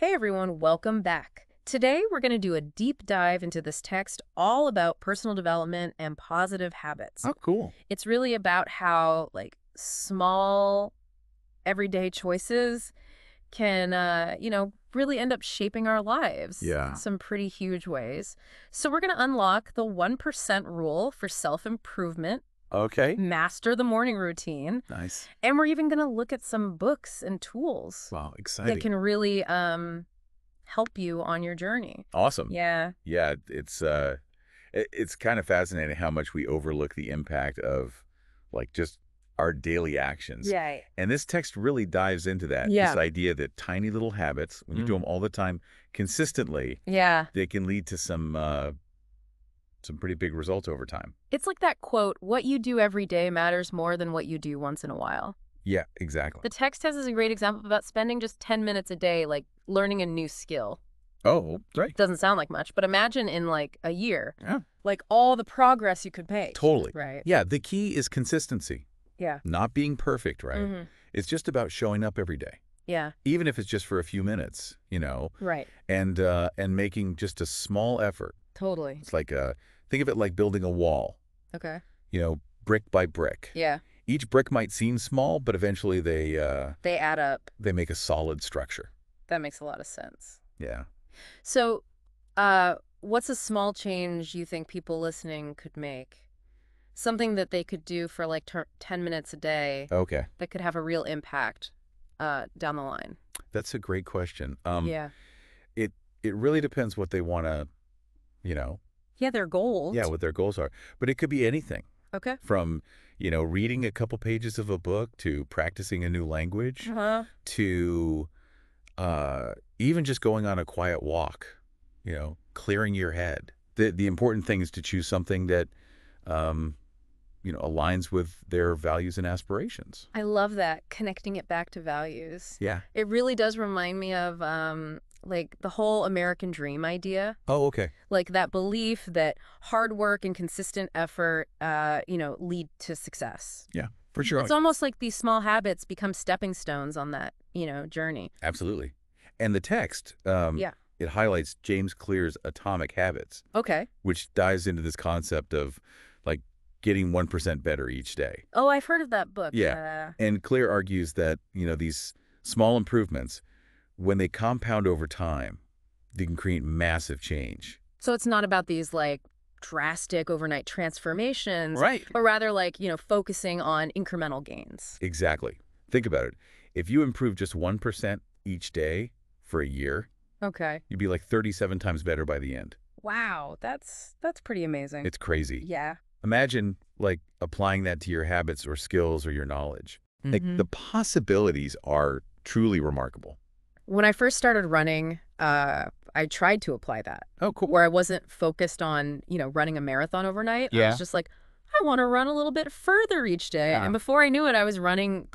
Hey everyone, welcome back. Today we're going to do a deep dive into this text all about personal development and positive habits. Oh, cool. It's really about how small everyday choices can really end up shaping our lives in Yeah. some pretty huge ways. So we're going to unlock the 1% rule for self-improvement, Okay. master the morning routine, Nice. and we're even going to look at some books and tools Wow, that exciting. can really help you on your journey. Awesome. Yeah. Yeah, it's kind of fascinating how much we overlook the impact of just our daily actions. Right. And this text really dives into that. This Yeah. idea that tiny little habits, when you do them all the time consistently, Yeah. they can lead to some pretty big results over time. It's like that quote, what you do every day matters more than what you do once in a while. Yeah, exactly. The text has a great example about spending just 10 minutes a day, learning a new skill. Oh, right. Doesn't sound like much, but imagine in a year, Yeah. all the progress you could make. Totally. Right. Yeah, the key is consistency, Yeah. not being perfect, right? Mm-hmm. It's just about showing up every day. Yeah. Even if it's just for a few minutes, Right. and making just a small effort. Totally. It's think of it like building a wall, Okay. brick by brick. Yeah. Each brick might seem small, but eventually They add up. they make a solid structure. That makes a lot of sense. Yeah. So, what's a small change you think people listening could make? Something that they could do for 10 minutes a day Okay. that could have a real impact down the line. That's a great question. Yeah. It really depends what they want to, Yeah, their goals. yeah, what their goals are. But it could be anything Okay. from, reading a couple pages of a book to practicing a new language Uh-huh. to even just going on a quiet walk, clearing your head. The important thing is to choose something that, aligns with their values and aspirations. I love that, connecting it back to values. Yeah. It really does remind me of the whole American dream idea. Oh, okay. That belief that hard work and consistent effort, lead to success. Yeah, for sure. It's almost like these small habits become stepping stones on that, journey. Absolutely. And the text, Yeah. it highlights James Clear's Atomic Habits, Okay. which dives into this concept of getting 1% better each day. Oh, I've heard of that book. Yeah. And Clear argues that, these small improvements, when they compound over time, they can create massive change. So it's not about these drastic overnight transformations, Right. but rather focusing on incremental gains. Exactly. Think about it. If you improve just 1% each day for a year, Okay. you'd be 37 times better by the end. Wow, that's pretty amazing. It's crazy. Yeah. Imagine applying that to your habits or skills or your knowledge. Mhm. The possibilities are truly remarkable. When I first started running, I tried to apply that, Oh, cool. where I wasn't focused on, running a marathon overnight. I Yeah. was just I want to run a little bit further each day. Yeah. And before I knew it, I was running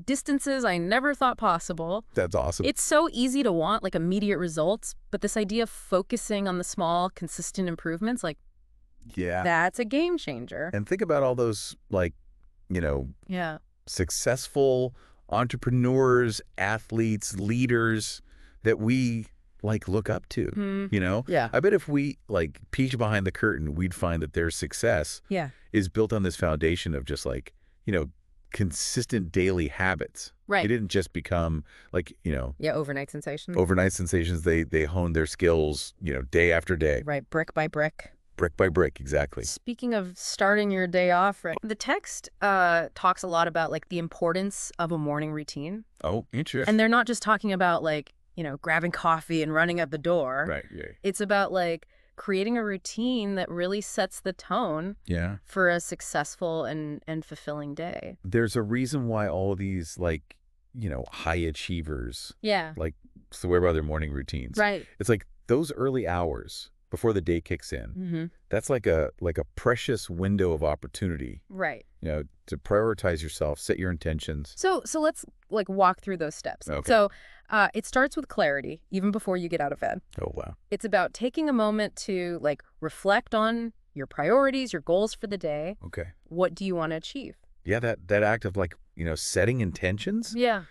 distances I never thought possible. That's awesome. It's so easy to want immediate results, but this idea of focusing on the small, consistent improvements, Yeah. that's a game changer. And think about all those, Yeah. successful entrepreneurs, athletes, leaders that we, look up to, Yeah. I bet if we, peeked behind the curtain, we'd find that their success Yeah. is built on this foundation of just, consistent daily habits. Right. They didn't just become, Yeah, overnight sensation. overnight sensations. They honed their skills, day after day. Right, brick by brick. Brick by brick, exactly. Speaking of starting your day off, right, the text talks a lot about the importance of a morning routine. Oh, interesting. And they're not just talking about grabbing coffee and running out the door. Right, yeah. It's about creating a routine that really sets the tone Yeah. for a successful and fulfilling day. There's a reason why all of these, high achievers, Yeah. swear by their morning routines. Right. It's those early hours before the day kicks in. Mm-hmm. That's like a precious window of opportunity, Right. to prioritize yourself, set your intentions. So let's walk through those steps. Okay. So it starts with clarity, even before you get out of bed. Oh, wow. It's about taking a moment to reflect on your priorities, your goals for the day. Okay. What do you want to achieve? Yeah, that act of setting intentions, Yeah.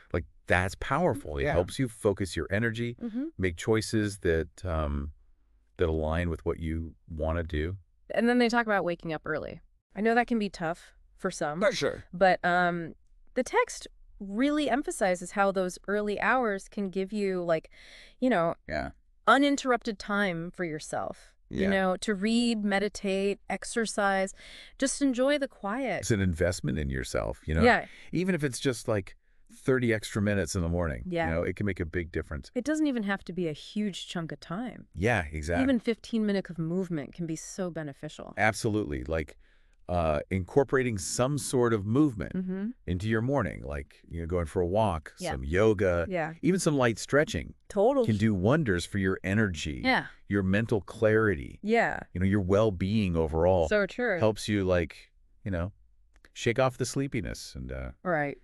That's powerful. It Yeah. helps you focus your energy, make choices that that align with what you want to do. And then they talk about waking up early. I know that can be tough for some, For sure. but the text really emphasizes how those early hours can give you, like, you know, Yeah. uninterrupted time for yourself. You Yeah. know, to read, meditate, exercise, just enjoy the quiet. It's an investment in yourself, Yeah. Even if it's just like 30 extra minutes in the morning, Yeah. it can make a big difference. It doesn't even have to be a huge chunk of time. Yeah, exactly. Even 15 minutes of movement can be so beneficial. Absolutely. Like incorporating some sort of movement into your morning, like going for a walk, some yoga, even some light stretching can do wonders for your energy, your mental clarity, your well-being overall. So true. Helps you shake off the sleepiness and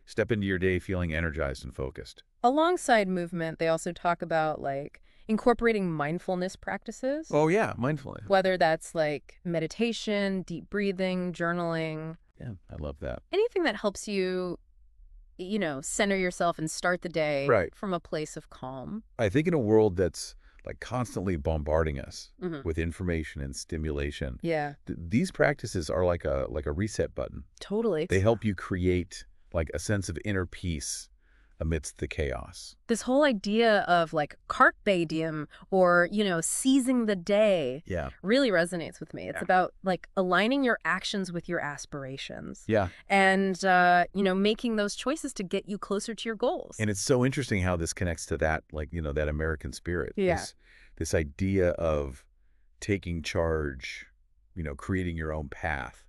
step into your day feeling energized and focused. Alongside movement, they also talk about like incorporating mindfulness practices. Oh yeah, mindfulness. Whether that's like meditation, deep breathing, journaling. Yeah, I love that. Anything that helps you, center yourself and start the day from a place of calm. I think in a world that's like constantly bombarding us with information and stimulation. Yeah. These practices are like a reset button. Totally. They help you create like a sense of inner peace amidst the chaos. This whole idea of like carpe diem or, seizing the day really resonates with me. It's about like aligning your actions with your aspirations. Yeah. And, making those choices to get you closer to your goals. And it's so interesting how this connects to that, like, that American spirit. Yeah. This idea of taking charge, creating your own path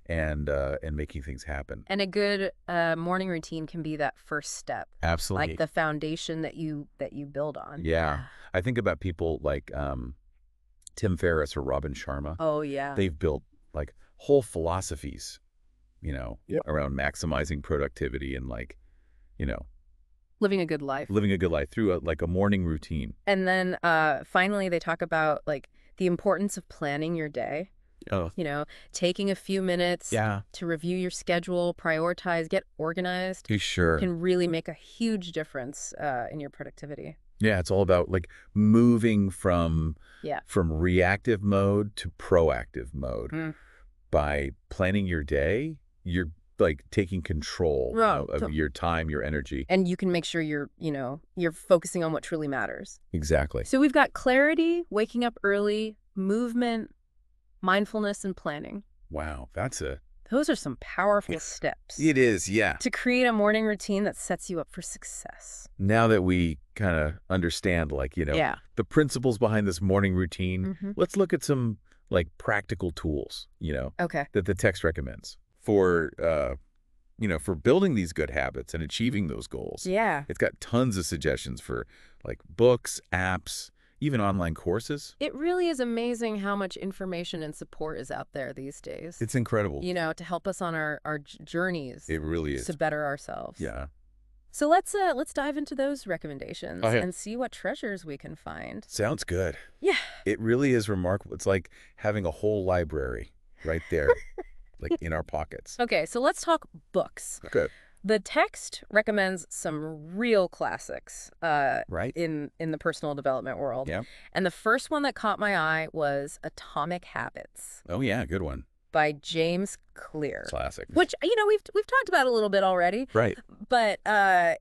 and making things happen. And a good morning routine can be that first step. Absolutely. Like the foundation that you build on. Yeah. I think about people like Tim Ferriss or Robin Sharma. Oh, yeah. They've built like whole philosophies, around maximizing productivity and living a good life. Living a good life through a morning routine. And then finally, they talk about like the importance of planning your day. Oh. Taking a few minutes to review your schedule, prioritize, get organized. Sure. Can really make a huge difference in your productivity. Yeah, it's all about like moving from reactive mode to proactive mode. By planning your day, you're like taking control of your time, your energy. And you can make sure you're focusing on what truly matters. Exactly. So we've got clarity, waking up early, movement, mindfulness, and planning. Wow, those are some powerful steps. It is, yeah. To create a morning routine that sets you up for success. Now that we kind of understand, the principles behind this morning routine, let's look at some like practical tools, that the text recommends for building these good habits and achieving those goals. Yeah. It's got tons of suggestions for like books, apps, even online courses. It really is amazing how much information and support is out there these days. It's incredible. To help us on our journeys. It really is. To better ourselves. Yeah. So let's dive into those recommendations and see what treasures we can find. Sounds good. Yeah. It really is remarkable. It's like having a whole library right there, like in our pockets. Okay, so let's talk books. Okay. The text recommends some real classics in the personal development world. Yeah. And the first one that caught my eye was Atomic Habits. Oh, yeah, good one. By James Clear. Classic. Which, we've talked about a little bit already. Right. But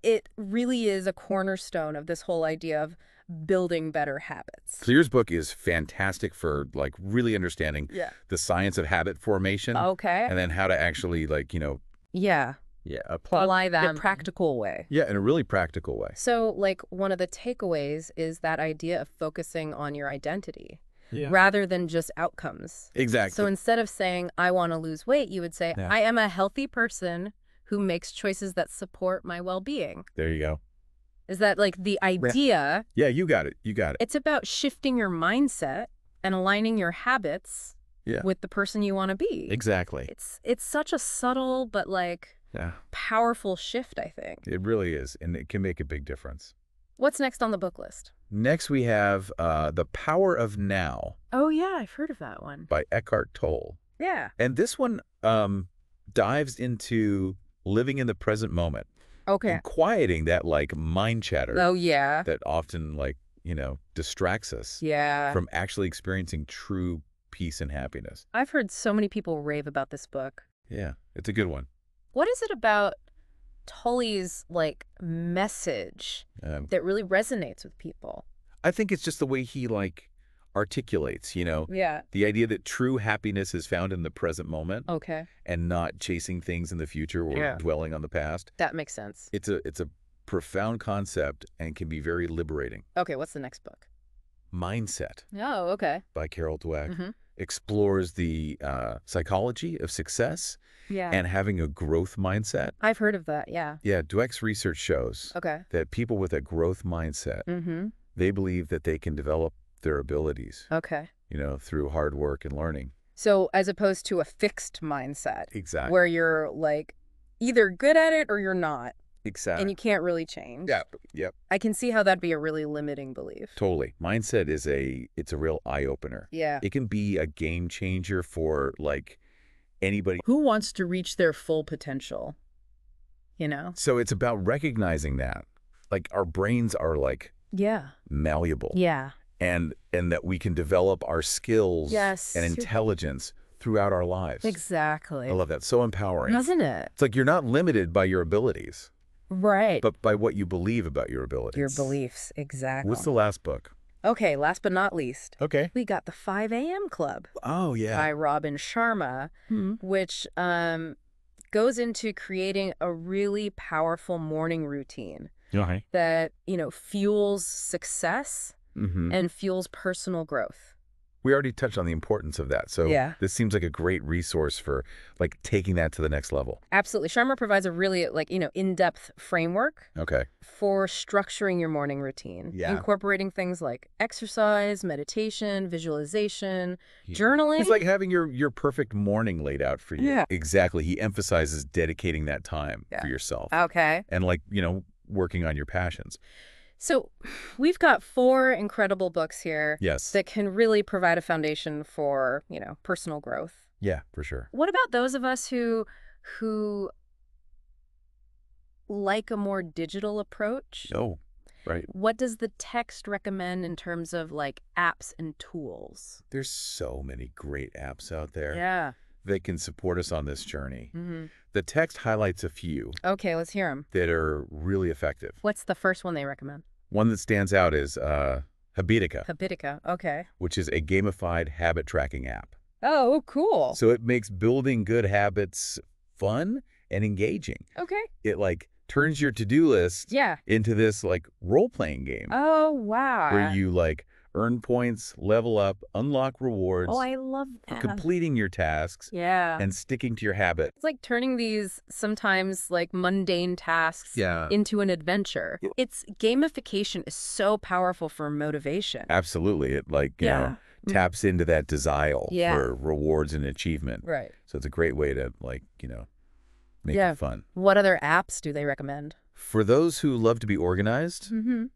it really is a cornerstone of this whole idea of building better habits. Clear's book is fantastic for like really understanding the science of habit formation. Okay. And then how to actually apply that in a practical way. Yeah, in a really practical way. So like one of the takeaways is that idea of focusing on your identity rather than just outcomes. Exactly. So instead of saying, I want to lose weight, you would say, I am a healthy person who makes choices that support my well-being. There you go. Is that like the idea? Yeah, you got it. You got it. It's about shifting your mindset and aligning your habits with the person you want to be. Exactly. It's such a subtle but powerful shift, I think. It really is, and it can make a big difference. What's next on the book list? Next we have The Power of Now. Oh, yeah, I've heard of that one. By Eckhart Tolle. Yeah. And this one dives into living in the present moment. Okay. And quieting that, like, mind chatter. Oh, yeah. That often, like, distracts us. Yeah. From actually experiencing true peace and happiness. I've heard so many people rave about this book. Yeah, it's a good one. What is it about Tully's, like, message that really resonates with people? I think it's just the way he, like, articulates, Yeah. the idea that true happiness is found in the present moment. Okay. And not chasing things in the future or dwelling on the past. That makes sense. It's a profound concept and can be very liberating. Okay, what's the next book? Mindset. Oh, okay. By Carol Dweck. Explores the psychology of success and having a growth mindset. I've heard of that, yeah. Yeah, Dweck's research shows that people with a growth mindset, they believe that they can develop their abilities, through hard work and learning. So as opposed to a fixed mindset. Exactly. Where you're, like, either good at it or you're not. Exactly. And you can't really change. Yeah. Yep. I can see how that'd be a really limiting belief. Totally. Mindset is it's a real eye-opener. Yeah. It can be a game changer for, like, anybody who wants to reach their full potential, So it's about recognizing that. Like, our brains are, like, malleable. Yeah. And that we can develop our skills Yes. and intelligence throughout our lives. Exactly. I love that. So empowering. Doesn't it? It's like you're not limited by your abilities. Right. But by what you believe about your abilities. Your beliefs, exactly. What's the last book? Okay, last but not least. Okay. We got the 5 a.m. Club. Oh, yeah. By Robin Sharma, which goes into creating a really powerful morning routine that, fuels success and fuels personal growth. We already touched on the importance of that. So this seems like a great resource for, like, taking that to the next level. Absolutely. Sharma provides a really, like, in-depth framework for structuring your morning routine, incorporating things like exercise, meditation, visualization, journaling. It's like having your perfect morning laid out for you. Yeah. Exactly. He emphasizes dedicating that time for yourself. Okay. And, like, working on your passions. So we've got 4 incredible books here that can really provide a foundation for, personal growth. Yeah, for sure. What about those of us who like a more digital approach? Oh, right. What does the text recommend in terms of, like, apps and tools? There's so many great apps out there. Yeah. That can support us on this journey. The text highlights a few. Okay, let's hear them. That are really effective. What's the first one they recommend? One that stands out is Habitica. Habitica, okay. Which is a gamified habit tracking app. Oh, cool. So it makes building good habits fun and engaging. Okay. It, like, turns your to-do list into this, like, role-playing game. Oh, wow. Where you, like, earn points, level up, unlock rewards. Oh, I love that. For completing your tasks. Yeah. And sticking to your habit. It's like turning these sometimes, like, mundane tasks into an adventure. It's gamification is so powerful for motivation. Absolutely. It, like, taps into that desire for rewards and achievement. Right. So it's a great way to, like, make it fun. What other apps do they recommend? For those who love to be organized,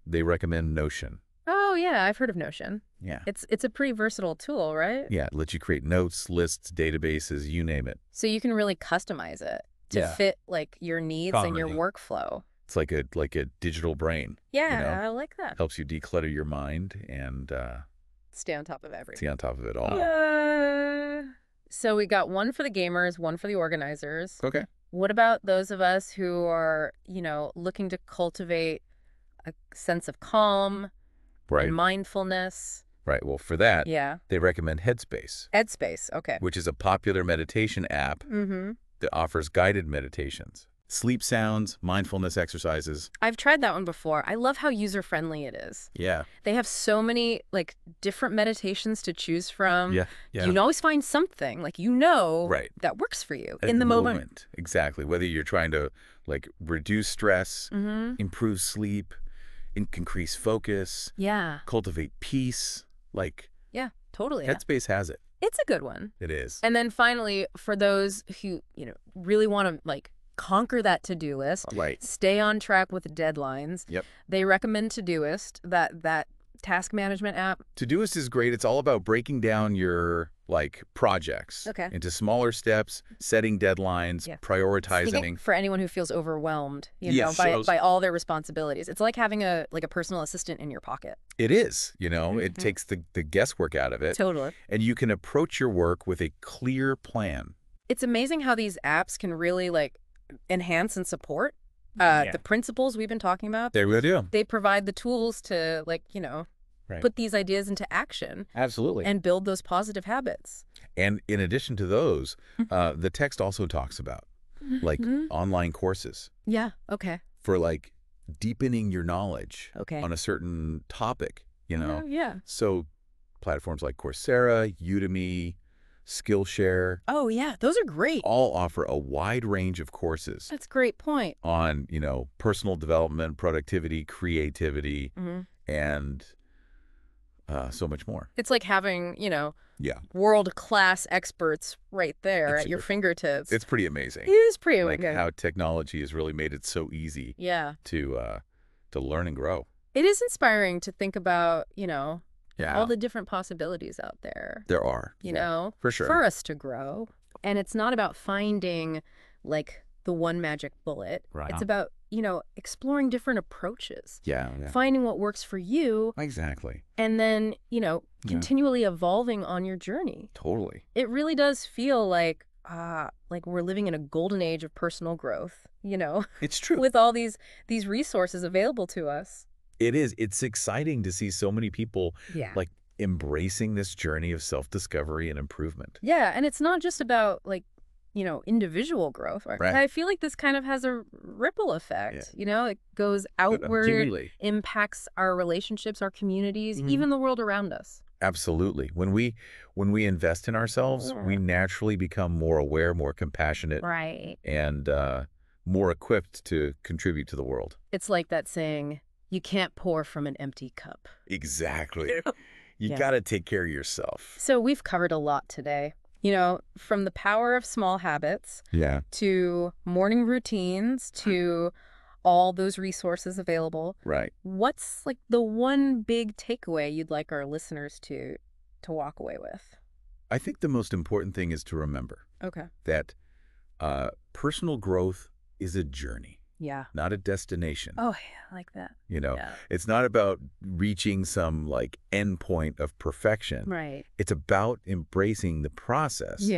they recommend Notion. Oh, yeah, I've heard of Notion. Yeah. It's a pretty versatile tool, right? Yeah, it lets you create notes, lists, databases, you name it. So you can really customize it to fit, like, your needs and your workflow. It's like a digital brain. Yeah, I like that. Helps you declutter your mind and stay on top of everything. Stay on top of it all. So we got one for the gamers, one for the organizers. Okay. What about those of us who are, looking to cultivate a sense of calm and mindfulness? Right. Well, for that, they recommend Headspace. Headspace, okay. Which is a popular meditation app that offers guided meditations, sleep sounds, mindfulness exercises. I've tried that one before. I love how user-friendly it is. Yeah. They have so many, like, different meditations to choose from. Yeah. You can always find something, like, that works for you in the moment. Exactly. Whether you're trying to, like, reduce stress, improve sleep, increase focus, cultivate peace. Like, yeah, totally. Headspace has it. It's a good one. It is. And then finally, for those who, really want to, like, conquer that to-do list, stay on track with deadlines. Yep. They recommend Todoist, that task management app. Todoist is great. It's all about breaking down your projects into smaller steps, setting deadlines, prioritizing. For anyone who feels overwhelmed, by all their responsibilities. It's like having a personal assistant in your pocket. It is, it takes the guesswork out of it. Totally. And you can approach your work with a clear plan. It's amazing how these apps can really enhance and support the principles we've been talking about. They really do. They provide the tools to put these ideas into action. Absolutely. And build those positive habits. And in addition to those, the text also talks about online courses. Yeah. Okay. For deepening your knowledge on a certain topic, Yeah. So platforms like Coursera, Udemy, Skillshare. Oh, yeah. Those are great. All offer a wide range of courses. That's a great point. On, personal development, productivity, creativity, and so much more. It's like having, world-class experts right there at your fingertips. It's pretty amazing. It is pretty amazing. How technology has really made it so easy to learn and grow. It is inspiring to think about, all the different possibilities out there. There are. For sure. For us to grow. And it's not about finding, the one magic bullet. Right. It's about, exploring different approaches. Yeah. Finding what works for you. Exactly. And then, continually evolving on your journey. Totally. It really does feel like we're living in a golden age of personal growth, It's true. With all these resources available to us. It is. It's exciting to see so many people embracing this journey of self-discovery and improvement. Yeah. And it's not just about individual growth. Right? I feel like this kind of has a ripple effect. It goes outward, impacts our relationships, our communities, even the world around us. Absolutely. When we invest in ourselves, we naturally become more aware, more compassionate, and more equipped to contribute to the world. It's like that saying, you can't pour from an empty cup. Exactly. You got to take care of yourself. So we've covered a lot today. From the power of small habits to morning routines to all those resources available. Right. What's the one big takeaway you'd like our listeners to walk away with? I think the most important thing is to remember that personal growth is a journey. Yeah. Not a destination. Oh, yeah, I like that. It's not about reaching some end point of perfection. Right. It's about embracing the process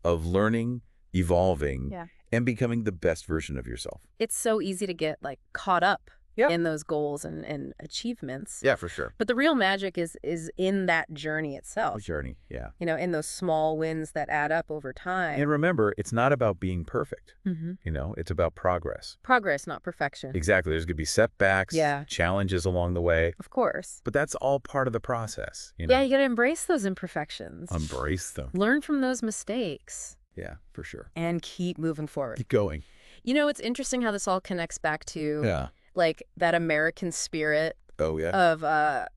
of learning, evolving, and becoming the best version of yourself. It's so easy to get caught up in those goals and achievements. Yeah, for sure. But the real magic is in that journey itself. In those small wins that add up over time. And remember, it's not about being perfect. It's about progress. Progress, not perfection. Exactly. There's going to be setbacks, challenges along the way. Of course. But that's all part of the process. Yeah, you got to embrace those imperfections. Embrace them. Learn from those mistakes. Yeah, for sure. And keep moving forward. Keep going. It's interesting how this all connects back to that American spirit of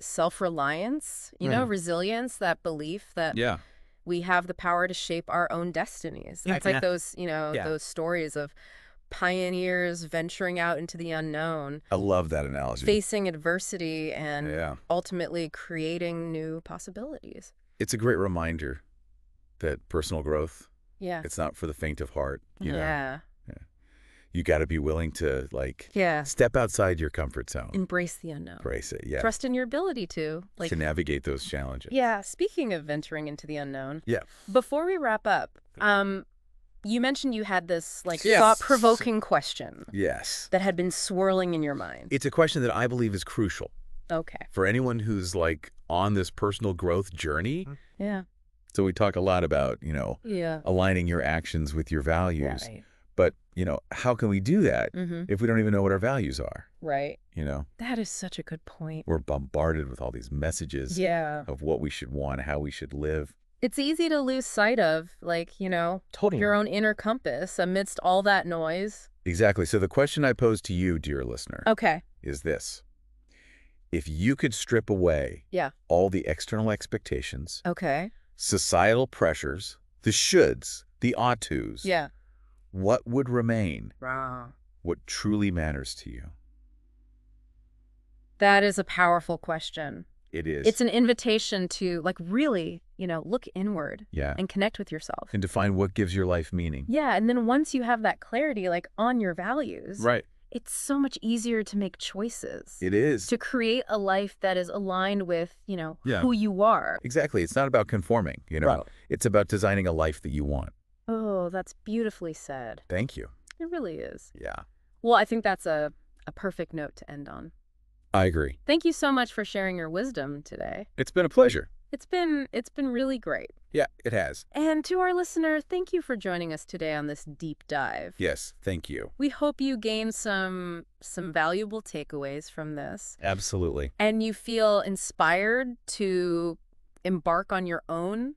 self-reliance, resilience, that belief that we have the power to shape our own destinies. It's like those, those stories of pioneers venturing out into the unknown. I love that analogy. Facing adversity and ultimately creating new possibilities. It's a great reminder that personal growth, it's not for the faint of heart. You know? You got to be willing to step outside your comfort zone. Embrace the unknown. Embrace it, Trust in your ability to navigate those challenges. Yeah. Speaking of venturing into the unknown. Before we wrap up, you mentioned you had this thought-provoking question. Yes. That had been swirling in your mind. It's a question that I believe is crucial. Okay. For anyone who's on this personal growth journey. Yeah. So we talk a lot about, aligning your actions with your values. Right. But, how can we do that if we don't even know what our values are? Right. That is such a good point. We're bombarded with all these messages of what we should want, how we should live. It's easy to lose sight of, totally. Your own inner compass amidst all that noise. Exactly. So the question I pose to you, dear listener, is this. If you could strip away all the external expectations, societal pressures, the shoulds, the ought-tos, what would remain? Wow. What truly matters to you? That is a powerful question. It is. It's an invitation to, like, really, look inward and connect with yourself. And define what gives your life meaning. Yeah, and then once you have that clarity, like, on your values, right, it's so much easier to make choices. It is. To create a life that is aligned with, who you are. Exactly. It's not about conforming, Right. It's about designing a life that you want. Oh, that's beautifully said. Thank you. It really is. Yeah. Well, I think that's a perfect note to end on. I agree. Thank you so much for sharing your wisdom today. It's been a pleasure. It's been really great. Yeah, it has. And to our listener, thank you for joining us today on this deep dive. Yes, thank you. We hope you gain some valuable takeaways from this. Absolutely. And you feel inspired to embark on your own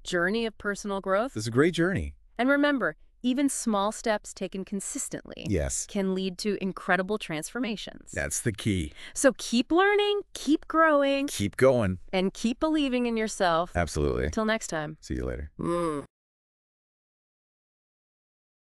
journey of personal growth. This is a great journey. And remember, even small steps taken consistently can lead to incredible transformations. That's the key. So keep learning, keep growing. Keep going. And keep believing in yourself. Absolutely. Till next time. See you later.